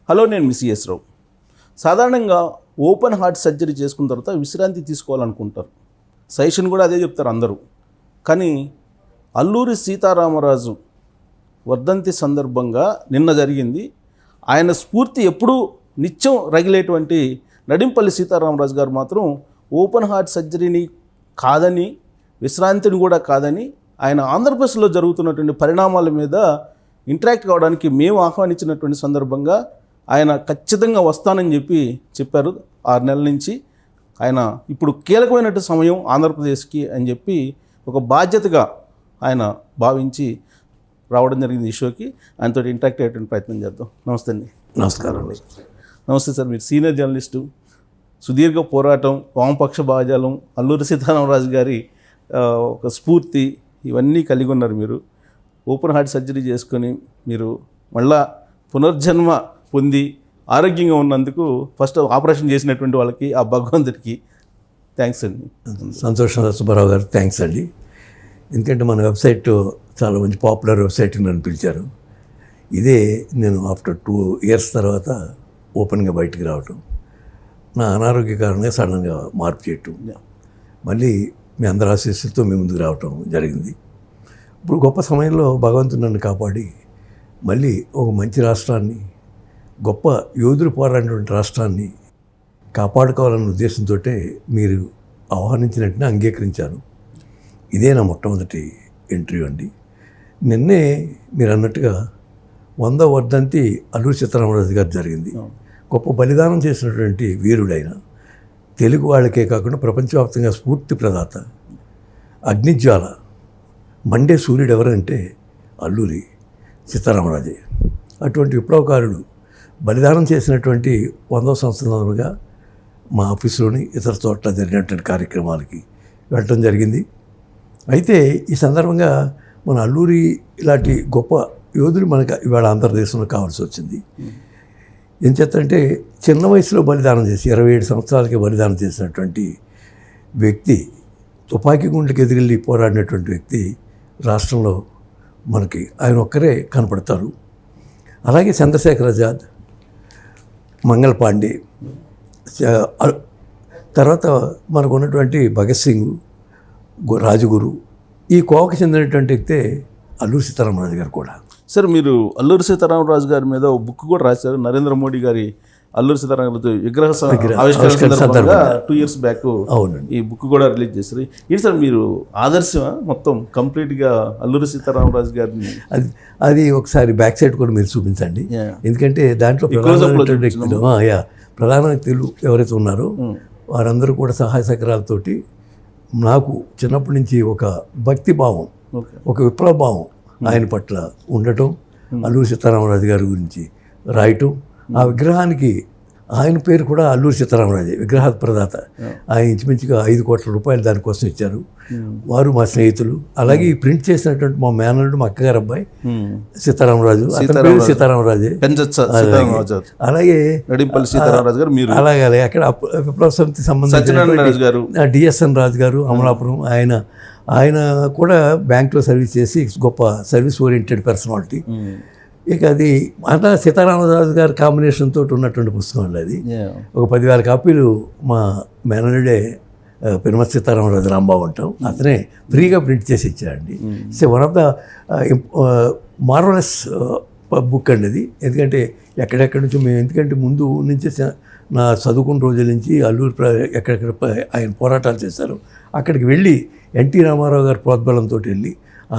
Hello, నేను miss yes రావు. సాధారణంగా open heart surgery చేసుకున్న తర్వాత విశ్రాంతి తీసుకోవాలనుకుంటారు. సజెషన్ కూడా అదే చెప్తారు అందరూ. కానీ అల్లూరి సీతారామరాజు వర్ధంతి సందర్భంగా నిన్న జరిగింది. ఆయన స్ఫూర్తి ఎప్పుడూ నిత్యం రగిలేటువంటి నడింపల్లి సీతారామరాజు గారు మాత్రం ఓపెన్ హార్ట్ సర్జరీని కాదని, విశ్రాంతిని కూడా కాదని, ఆయన ఆంధ్రప్రదేశ్లో జరుగుతున్నటువంటి పరిణామాల మీద ఇంటరాక్ట్ కావడానికి మేము ఆహ్వానించినటువంటి సందర్భంగా ఆయన ఖచ్చితంగా వస్తానని చెప్పారు. 6 నెలల నుంచి ఆయన ఇప్పుడు కీలకమైనటువంటి సమయం ఆంధ్రప్రదేశ్కి అని చెప్పి ఒక బాధ్యతగా ఆయన భావించి రావడం జరిగింది ఈ షోకి. ఆయనతో ఇంటరాక్ట్ అయ్యేటువంటి ప్రయత్నం చేద్దాం. నమస్తే అండి. నమస్కారం అండి. నమస్తే సార్. మీరు సీనియర్ జర్నలిస్టు, సుదీర్ఘ పోరాటం, వామపక్ష భావజాలం, అల్లూరి సీతారామరాజు గారి ఒక స్ఫూర్తి ఇవన్నీ కలిగి ఉన్నారు. మీరు ఓపెన్ హార్ట్ సర్జరీ చేసుకొని మీరు మళ్ళా పునర్జన్మ పొంది ఆరోగ్యంగా ఉన్నందుకు ఫస్ట్ ఆపరేషన్ చేసినటువంటి వాళ్ళకి, ఆ భగవంతుడికి థ్యాంక్స్ అండి. సంతోషం సుబ్బారావు గారు, థ్యాంక్స్ అండి. ఎందుకంటే మన వెబ్సైట్ చాలా మంచి పాపులర్ వెబ్సైట్ నన్ను పిలిచారు. ఇదే నేను ఆఫ్టర్ 2 years తర్వాత ఓపెన్గా బయటికి రావటం, నా అనారోగ్య కారణంగా సడన్గా మార్పు చేయటం, మళ్ళీ మీ అందరి ఆశీస్సులతో మీ ముందుకు రావటం జరిగింది. ఇప్పుడు గొప్ప సమయంలో భగవంతుడు నన్ను కాపాడి మళ్ళీ ఒక మంచి రాష్ట్రాన్ని, గొప్ప యోధులు పోరాడినటువంటి రాష్ట్రాన్ని కాపాడుకోవాలన్న ఉద్దేశంతో మీరు ఆహ్వానించినట్టునే అంగీకరించాను. ఇదే నా మొట్టమొదటి ఇంటర్వ్యూ అండి. నిన్నే మీరు అన్నట్టుగా 100వ వర్ధంతి అల్లూరి సీతారామరాజు గారు జరిగింది. గొప్ప బలిదానం చేసినటువంటి వీరుడైన, తెలుగు వాళ్ళకే కాకుండా ప్రపంచవ్యాప్తంగా స్ఫూర్తి ప్రదాత, అగ్నిజ్వాల, మండే సూర్యుడు ఎవరంటే అల్లూరి సీతారామరాజే. అటువంటి విప్లవకారుడు బలిదానం చేసినటువంటి 100వ సంవత్సరంగా మా ఆఫీసులోని ఇతర చోట్ల జరిగినటువంటి కార్యక్రమాలకి వెళ్ళటం జరిగింది. అయితే ఈ సందర్భంగా మన అల్లూరి ఇలాంటి గొప్ప యోధులు మనకు ఇవాళ ఆంధ్రదేశంలో కావాల్సి వచ్చింది. ఏం చేద్దంటే చిన్న వయసులో బలిదానం చేసి 27 సంవత్సరాలకి బలిదానం చేసినటువంటి వ్యక్తి, తుపాకీ గుండెకి ఎదిరెళ్ళి పోరాడినటువంటి వ్యక్తి రాష్ట్రంలో మనకి ఆయన ఒక్కరే కనపడతారు. అలాగే చంద్రశేఖర్ ఆజాద్, మంగళ పాండే, తర్వాత మనకు ఉన్నటువంటి భగత్ సింగ్, రాజగురు, ఈ కోవకు చెందినటువంటి వ్యక్తే అల్లూరి సీతారామరాజు గారు కూడా. సార్, మీరు అల్లూరి సీతారామరాజు గారి మీద ఒక బుక్ కూడా రాశారు. నరేంద్ర మోడీ గారి అల్లూరి సీతారామరాజు విగ్రహ ఆవిష్కరణ సందర్భంగా 2 years బ్యాక్ ఈ బుక్ కూడా రిలీజ్ చేశారు. ఏంటి సార్, మీరు ఆదర్శమా మొత్తం కంప్లీట్గా అల్లూరి సీతారామరాజు గారిని? అది ఒకసారి బ్యాక్ సైడ్ కూడా మీరు చూపించండి. ఎందుకంటే దాంట్లో ప్రధాన వ్యక్తులు ఎవరైతే ఉన్నారో వారందరూ కూడా సహాయ సహకారాలతోటి నాకు చిన్నప్పటి నుంచి ఒక భక్తి భావం, ఒక విప్లవ భావం ఆయన పట్ల ఉండటం, అల్లూరి సీతారామరాజు గారి గురించి రాయటం, ఆ విగ్రహానికి ఆయన పేరు కూడా అల్లూరి సీతారామరాజే, విగ్రహ ప్రదాత. ఆయన ఇంచుమించుగా 5 కోట్ల రూపాయలు దానికోసం ఇచ్చారు. వారు మా స్నేహితులు. అలాగే ఈ ప్రింట్ చేసినటువంటి మా మేనల్లుడు, మా అక్కగారు అబ్బాయి సీతారామరాజు, సీతారామరాజే. అలాగే అలాగే అక్కడ విప్లవ సమితి సంబంధించిన డిఎస్ఎన్ రాజు గారు అమలాపురం, ఆయన కూడా బ్యాంక్లో సర్వీస్ చేసి గొప్ప సర్వీస్ ఓరియంటెడ్ పర్సనాలిటీ. ఇక అది అట్లా సీతారామరాజు గారి కాంబినేషన్ తోటి ఉన్నటువంటి పుస్తకం అండి. అది ఒక 10,000 కాపీలు మా మేనల్లుడే పెరుమతి సీతారామరాజు రాంబాబు అంటాం, అతనే ఫ్రీగా ప్రింట్ చేసి ఇచ్చారండి. So one of the marvellous book అండి అది. ఎందుకంటే ఎక్కడెక్కడి నుంచో మేము, ఎందుకంటే ముందు నుంచి నా చదువుకున్న రోజుల నుంచి అల్లూరి ఎక్కడెక్కడ ఆయన పోరాటాలు చేశారు. అక్కడికి వెళ్ళి ఎన్టీ రామారావు గారి ప్రోద్బలంతో వెళ్ళి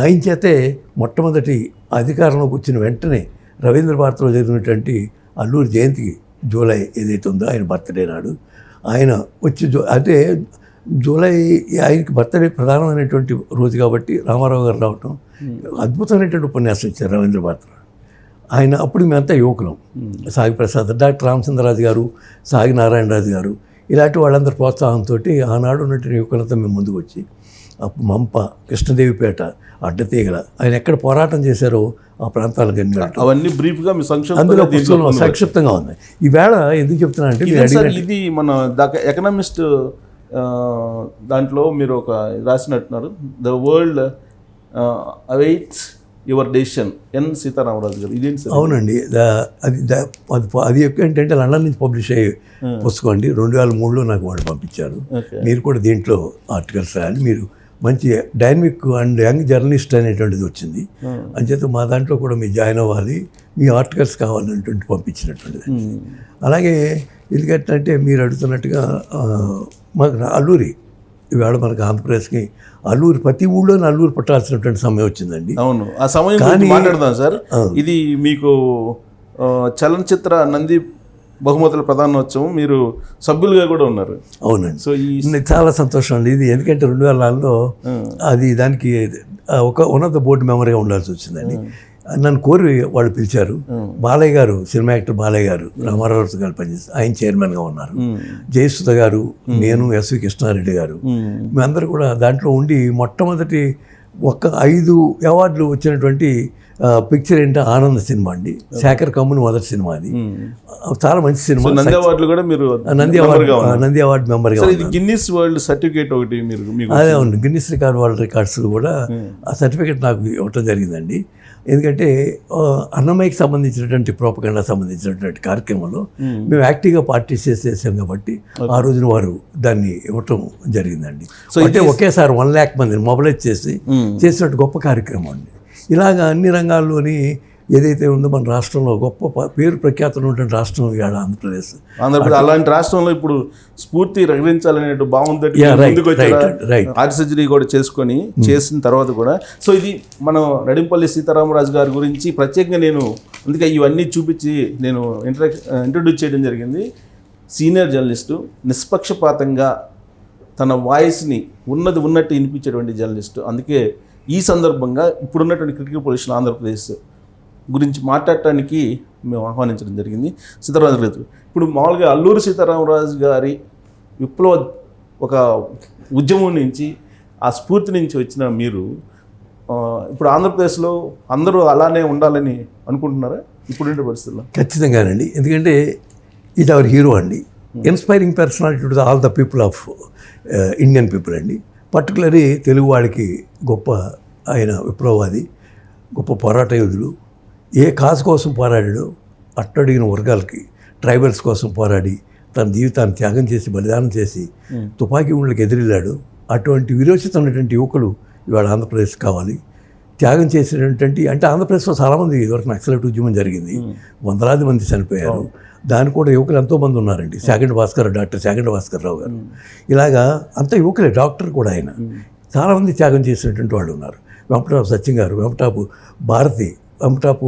ఆయన చేతే మొట్టమొదటి అధికారంలోకి వచ్చిన వెంటనే రవీంద్ర భారతిలో జరిగినటువంటి అల్లూరి జయంతికి జూలై ఏదైతే ఉందో ఆయన బర్త్డే నాడు ఆయన వచ్చి అంటే జూలై ఆయనకి బర్త్డే ప్రధానమైనటువంటి రోజు కాబట్టి రామారావు గారు రావటం, అద్భుతమైనటువంటి ఉపన్యాసం ఇచ్చారు రవీంద్ర భారతిలో. ఆయన అప్పుడు మేమంతా యువకులం, సాగి ప్రసాద్, డాక్టర్ రామచంద్రరాజు గారు, సాగి నారాయణరాజు గారు, ఇలాంటి వాళ్ళందరి ప్రోత్సాహంతో ఆనాడు ఉన్నటువంటి యువకులంతా మేము ముందుకు వచ్చి మంప, కృష్ణదేవిపేట, అడ్డతీగల ఆయన ఎక్కడ పోరాటం చేశారో ఆ ప్రాంతాలకు అవన్నీ బ్రీఫ్గా అందులో పుస్తకంలో సంక్షిప్తంగా ఉన్నాయి. ఈవేళ ఎందుకు చెప్తున్నా అంటే ఇది మన ఎకనామిస్ట్ దాంట్లో మీరు ఒక రాసినట్టున్నారు, the world awaits your decision N Sitaramaraju గారు. ఇదేంటి సార్? అవునండి, అది ఏంటంటే లండన్ నుంచి పబ్లిష్ అయ్యే పుస్తకం అండి. 2003లో నాకు వాళ్ళు పంపించారు. మీరు కూడా దీంట్లో ఆర్టికల్స్ రాయాలి, మీరు మంచి డైనమిక్ అండ్ యంగ్ జర్నలిస్ట్ అనేటువంటిది వచ్చింది, అంచేత మా దాంట్లో కూడా మీరు జాయిన్ అవ్వాలి, మీ ఆర్టికల్స్ కావాలనేటువంటి పంపించినటువంటిది. అలాగే ఎందుకంటే మీరు అడుగుతున్నట్టుగా మాకు అల్లూరి ఇవాళ మనకు ఆంధ్రప్రదేశ్కి అల్లూరి ప్రతి ఊళ్ళోనే అల్లూరి పట్టాల్సినటువంటి సమయం వచ్చిందండి. అవును, ఆ సమయం గురించి మాట్లాడదాం సార్. ఇది మీకు చలనచిత్ర నంది బహుమతుల ప్రధానోత్సవం, మీరు సభ్యులుగా కూడా ఉన్నారు. అవునండి. సో ఈ చాలా సంతోషం అండి ఇది, ఎందుకంటే 2004లో అది దానికి ఒక ఉన్నత బోర్డు మెంబర్గా ఉండాల్సి వచ్చిందండి. నన్ను కోరి వాళ్ళు పిలిచారు. బాలయ్య గారు, సినిమా యాక్టర్ బాలయ్య గారు, రామారావు గారు పనిచేస్తారు, ఆయన చైర్మన్గా ఉన్నారు. జయసుధ గారు, నేను, ఎస్వి కృష్ణారెడ్డి గారు, మేమందరూ కూడా దాంట్లో ఉండి మొట్టమొదటి 5 అవార్డులు వచ్చినటువంటి పిక్చర్ ఏంటో ఆనంద సినిమా అండి. శేఖర్ కమ్ముని మొదటి సినిమా అది, చాలా మంచి సినిమా. నంది అవార్డులు కూడా మీరు నంది అవార్డు మెంబర్గా. ఇది గిన్నిస్ వరల్డ్ సర్టిఫికేట్ ఒకటి అదే అవును, గిన్నిస్ రికార్డ్ వరల్డ్ రికార్డ్స్ కూడా ఆ సర్టిఫికేట్ నాకు ఇవ్వటం జరిగిందండి. ఎందుకంటే అన్నమయ్యకి సంబంధించినటువంటి ప్రోపగండా సంబంధించినటువంటి కార్యక్రమంలో మేము యాక్టివ్గా పార్టిసిపేట్ చేసాం కాబట్టి ఆ రోజున వారు దాన్ని ఇవ్వటం జరిగిందండి. సో అంటే ఒకేసారి 1 lakh మందిని మొబిలైజ్ చేసినట్టు గొప్ప కార్యక్రమం అండి. ఇలాగా అన్ని రంగాల్లోని ఏదైతే ఉందో మన రాష్ట్రంలో గొప్ప పేరు ప్రఖ్యాతులు ఉన్నటువంటి రాష్ట్రం ఇవాళ ఆంధ్రప్రదేశ్. అలాంటి రాష్ట్రంలో ఇప్పుడు స్ఫూర్తి రగిలించాలనే బాగుంది. హార్ట్ సర్జరీ కూడా చేసిన తర్వాత కూడా. సో ఇది మనం నడింపల్లి సీతారామరాజు గారి గురించి ప్రత్యేకంగా నేను అందుకే ఇవన్నీ చూపించి నేను ఇంట్రడ్యూస్ చేయడం జరిగింది. సీనియర్ జర్నలిస్టు, నిష్పక్షపాతంగా తన వాయిస్ని ఉన్నట్టు వినిపించేటువంటి జర్నలిస్టు. అందుకే ఈ సందర్భంగా ఇప్పుడున్నటువంటి క్రిటికల్ పొజిషన్ ఆంధ్రప్రదేశ్ గురించి మాట్లాడటానికి మేము ఆహ్వానించడం జరిగింది. సీతారామరాజు గారు, ఇప్పుడు మామూలుగా అల్లూరి సీతారామరాజు గారి విప్లవ ఒక ఉద్యమం నుంచి, ఆ స్ఫూర్తి నుంచి వచ్చిన మీరు ఇప్పుడు ఆంధ్రప్రదేశ్లో అందరూ అలానే ఉండాలని అనుకుంటున్నారా ఇప్పుడుండే పరిస్థితుల్లో? ఖచ్చితంగానండి, ఎందుకంటే ఇది అవర్ హీరో అండి, inspiring personality to all the people of Indian people అండి. పర్టికులర్లీ తెలుగు వాడికి గొప్ప ఆయన విప్లవవాది, గొప్ప పోరాట యోధుడు. ఏ కాజ్ కోసం పోరాడాడో అట్టడిగిన వర్గాలకి, ట్రైబల్స్ కోసం పోరాడి తన జీవితాన్ని త్యాగం చేసి బలిదానం చేసి తుపాకీ ఊళ్ళకి ఎదిరిల్లాడు. అటువంటి విరోచిత ఉన్నటువంటి యువకులు ఇవాళ ఆంధ్రప్రదేశ్ కావాలి. త్యాగం చేసినటువంటి, అంటే ఆంధ్రప్రదేశ్లో చాలామంది ఇదివరకు నక్సలైట్ ఉద్యమం జరిగింది, వందలాది మంది చనిపోయారు. దానికి కూడా యువకులు ఎంతోమంది ఉన్నారండి. డాక్టర్ శాగంటి భాస్కర్రావు గారు, ఇలాగా అంత యువకులే, డాక్టర్ కూడా ఆయన. చాలామంది త్యాగం చేసినటువంటి వాళ్ళు ఉన్నారు. వెంపటాపు సత్యం గారు, వెంపటాపు భారతి, వెంపటాపు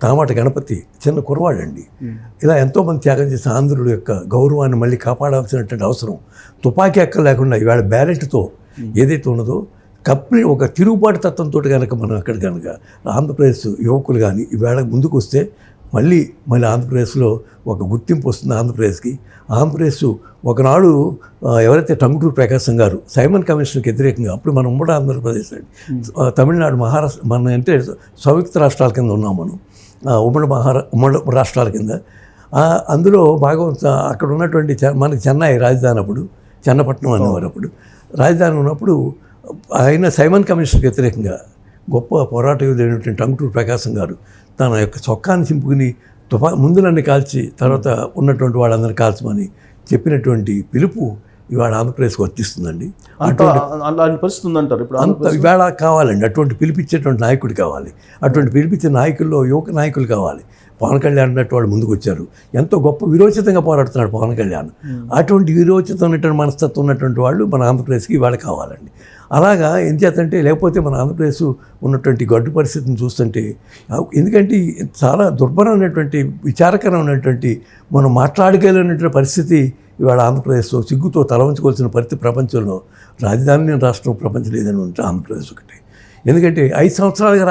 తామాట గణపతి, చిన్న కురవాడండి. ఇలా ఎంతోమంది త్యాగం చేసిన ఆంధ్రుల యొక్క గౌరవాన్ని మళ్ళీ కాపాడాల్సినటువంటి అవసరం. తుపాకీ ఎక్క లేకుండా ఇవాళ బ్యాలెట్తో ఏదైతే ఉన్నదో ఒక తిరుగుబాటు తత్వంతో కనుక మనం అక్కడ కనుక ఆంధ్రప్రదేశ్ యువకులు కానీ ఈవేళ ముందుకు వస్తే మళ్ళీ ఆంధ్రప్రదేశ్లో ఒక గుర్తింపు వస్తుంది ఆంధ్రప్రదేశ్కి. ఆంధ్రప్రదేశ్ ఒకనాడు ఎవరైతే టంగుటూరు ప్రకాశం గారు సైమన్ కమిషన్కి వ్యతిరేకంగా, అప్పుడు మనం ఉమ్మడి ఆంధ్రప్రదేశ్ అండి, తమిళనాడు, మహారాష్ట్ర, మన అంటే సంయుక్త రాష్ట్రాల కింద ఉన్నాం మనం, ఉమ్మడి రాష్ట్రాల కింద. అందులో భాగం అక్కడ ఉన్నటువంటి మనకి చెన్నై రాజధాని, అప్పుడు చెన్నపట్నం అనేవారు, అప్పుడు రాజధాని ఉన్నప్పుడు ఆయన సైమన్ కమిషన్కి వ్యతిరేకంగా గొప్ప పోరాట యోధుడైనటువంటి టంగుటూరు ప్రకాశం గారు తన యొక్క చొక్కాన్ని చింపుకుని ముందులన్నీ కాల్చి తర్వాత ఉన్నటువంటి వాళ్ళందరినీ కాల్చమని చెప్పినటువంటి పిలుపు ఇవాళ ఆంధ్రప్రదేశ్కి వర్తిస్తుందండి. అలాంటి పరిస్థితి ఉందంటారు ఇప్పుడు అంత ఇవాళ కావాలండి. అటువంటి పిలిపించేటువంటి నాయకుడు కావాలి, అటువంటి పిలిపించే నాయకుల్లో యువక నాయకులు కావాలి. పవన్ కళ్యాణ్ అన్నట్టు వాళ్ళు ముందుకు వచ్చారు, ఎంతో గొప్ప విరోచితంగా పోరాడుతున్నాడు పవన్ కళ్యాణ్. అటువంటి విరోచితం ఉన్నటువంటి మనస్తత్వం ఉన్నటువంటి వాళ్ళు మన ఆంధ్రప్రదేశ్కి ఇవాళ కావాలండి. అలాగా ఏం చేతంటే, లేకపోతే మన ఆంధ్రప్రదేశ్ ఉన్నటువంటి గడ్డు పరిస్థితిని చూస్తుంటే, ఎందుకంటే చాలా దుర్భరమైనటువంటి విచారకరమైనటువంటి మనం మాట్లాడగలిగినటువంటి పరిస్థితి ఇవాళ ఆంధ్రప్రదేశ్లో సిగ్గుతో తల వంచుకోవాల్సిన పరిస్థితి ప్రపంచంలో. రాజధాని రాష్ట్రం ప్రపంచం లేదని ఉంటే ఆంధ్రప్రదేశ్ ఒకటి. ఎందుకంటే 5 సంవత్సరాలుగా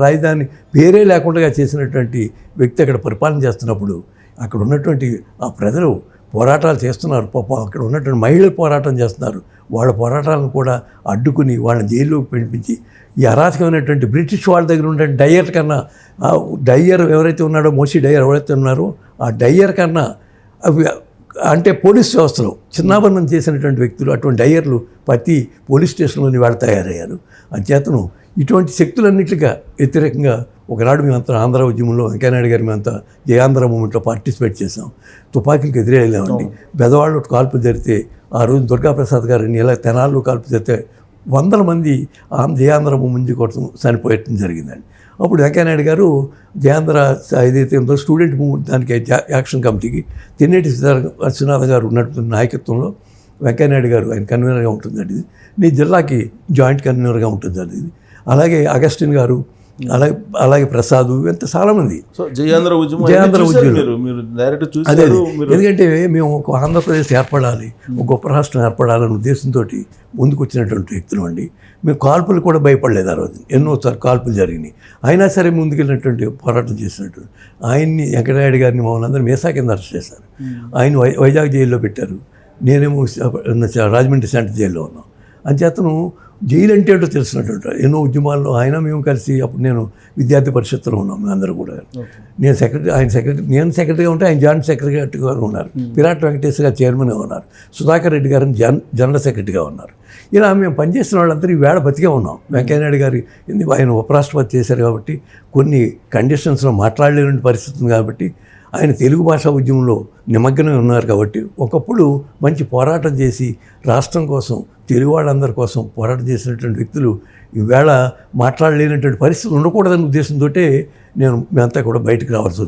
రాజధాని పేరే లేకుండా చేసినటువంటి వ్యక్తి అక్కడ పరిపాలన చేస్తున్నప్పుడు అక్కడ ఉన్నటువంటి ఆ ప్రజలు పోరాటాలు చేస్తున్నారు. అక్కడ ఉన్నటువంటి మహిళలు పోరాటం చేస్తున్నారు. వాళ్ళ పోరాటాలను కూడా అడ్డుకుని వాళ్ళని జైల్లోకి పంపించి ఈ అరాచకమైనటువంటి బ్రిటిష్ వాళ్ళ దగ్గర ఉన్న డయ్యర్ కన్నా, డయ్యర్ ఎవరైతే ఉన్నాడో, మోసీ డయ్యర్ ఎవరైతే ఉన్నారో ఆ డయ్యర్ కన్నా అవి అంటే పోలీస్ వ్యవస్థలో చిన్నాభరణం చేసినటువంటి వ్యక్తులు, అటువంటి డయ్యర్లు ప్రతి పోలీస్ స్టేషన్లోని వాళ్ళు తయారయ్యారు. అంచేతను ఇటువంటి శక్తులన్నిటిగా వ్యతిరేకంగా ఒకనాడు మేమంతా ఆంధ్ర ఉద్యమంలో వెంకయ్యనాయుడు గారి మేమంతా జయాంధ్ర మూమెంట్లో పార్టిసిపేట్ చేసాం. తుపాకీలకు ఎదురే వెళ్ళామండి. బెదవాళ్ళు కాల్పు జరిగితే ఆ రోజు దుర్గాప్రసాద్ గారిని ఇలా తెనాల్లో కాల్పు జరిగితే 100 మంది జయాంధ్ర మూమెంట్ కోసం చనిపోయటం జరిగిందండి. అప్పుడు వెంకయ్యనాయుడు గారు జయాంధ్ర ఏదైతే ఉందో స్టూడెంట్ మూవ్మెంట్ దానికి యాక్షన్ కమిటీకి తెన్నేటి శ్రీనాథ్ గారు ఉన్నటువంటి నాయకత్వంలో వెంకయ్యనాయుడు గారు ఆయన కన్వీనర్గా ఉంటుందండి. ఇది నీ జిల్లాకి జాయింట్ కన్వీనర్గా ఉంటుందండి ఇది. అలాగే అగస్టిన్ గారు, అలాగే ప్రసాద్, ఇంత చాలామంది సో జయాంధ్ర ఉద్యమం మీరు డైరెక్ట్ అదే చూసారు. ఎందుకంటే మేము ఒక ఆంధ్రప్రదేశ్ ఏర్పడాలి, ఒక గొప్ప రాష్ట్రం ఏర్పడాలనే ఉద్దేశంతో ముందుకు వచ్చినటువంటి వ్యక్తులు అండి. మేము కాల్పులు కూడా భయపడలేదు. ఆ రోజు ఎన్నోసార్లు కాల్పులు జరిగినాయి, అయినా సరే ముందుకెళ్ళినటువంటి పోరాటం చేసినటువంటి ఆయన్ని వెంకటనాయుడు గారిని మమ్మల్ని అందరూ మేసా కింద అరెస్ట్ చేశారు. ఆయన వైజాగ్ జైల్లో పెట్టారు, నేనేమో రాజమండ్రి సెంట్రల్ జైల్లో ఉన్నాం. అంచేతను జైలు అంటే ఏంటో తెలిసినటువంటి ఎన్నో ఉద్యమాల్లో ఆయన మేము కలిసి, అప్పుడు నేను విద్యార్థి పరిషత్తులో ఉన్నాం మేమందరూ కూడా. నేను సెక్రటరీగా ఉంటే ఆయన జాయింట్ సెక్రటరీగా ఉన్నారు. పిరాట్ వెంకటేశ్వర గారు చైర్మన్గా ఉన్నారు. సుధాకర్ రెడ్డి గారు జనరల్ సెక్రటరీగా ఉన్నారు. ఇలా మేము పనిచేసిన వాళ్ళందరూ ఈ వేళ బతికే ఉన్నాం. వెంకయ్యనాయుడు గారి ఆయన ఉపరాష్ట్రపతి చేశారు కాబట్టి కొన్ని కండిషన్స్లో మాట్లాడలేని పరిస్థితి ఉంది కాబట్టి ఆయన తెలుగు భాషా ఉద్యమంలో నిమగ్నమై ఉన్నారు కాబట్టి ఒకప్పుడు మంచి పోరాటం చేసి రాష్ట్రం కోసం, తెలుగు వాళ్ళందరి కోసం పోరాటం చేసినటువంటి వ్యక్తులు ఈవేళ మాట్లాడలేనటువంటి పరిస్థితులు ఉండకూడదనే ఉద్దేశంతో మేమంతా కూడా బయటకు రావాల్సి వచ్చింది.